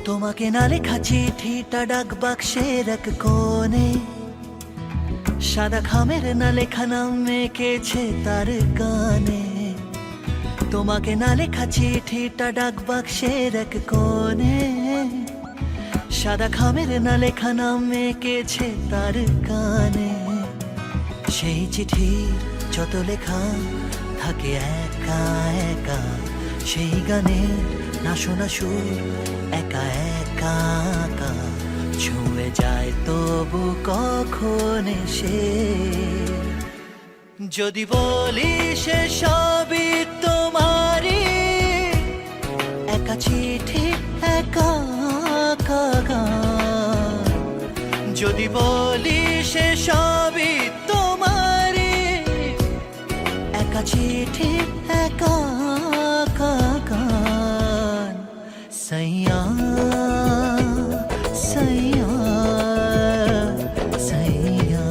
তোমাকে না লেখা চিঠিটা ডাক বাক্সের এক কোণে, সাদা খামের না লেখা নাম এঁকেছে তার কানে। তোমাকে না লেখা চিঠিটা ডাক বাক্সের এক কোণে, সাদা খামের না লেখা নাম এঁকেছে তার কানে। সেই চিঠির যত লেখা থাকে একা একা, সেই গানে না শোনা সুর একা একা একা ছুঁয়ে যায় তবু কখন এসে। যদি বলি সে সবই তোমারই, একা চিঠি একা একা গান। যদি বলি সে সবই তোমারই, একা চিঠি একা একা গান। सैया सैया सैया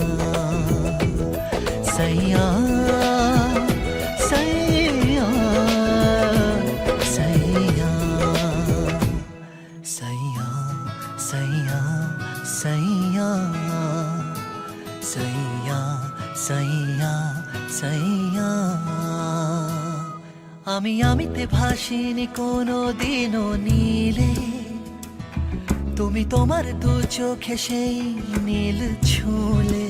सैया सैया सैया सैया सैया सैया सैया सैया सैया। আমি আমিতে ভাসিনি কোনো দিনও নীলে, তুমি তোমার দু চোখে সেই নীল ছুলে।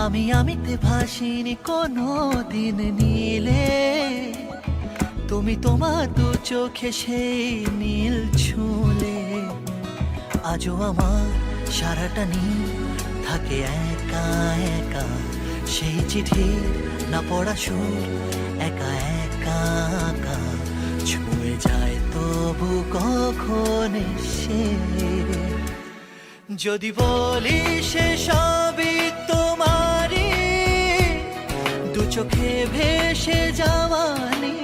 আমি আমিতে ভাসিনি কোনো দিন নীলে, তুমি তোমার দু চোখে সেই নীল ছুলে। আজও আমার সারাটা নীল থাকে একা একা, সেই চিঠি না পড়া সুর একা একা একা ছুঁয়ে যায় তবু কখন এসে। যদি বলি সে সবই তোমারই, দু চোখে ভেসে যাওয়ানি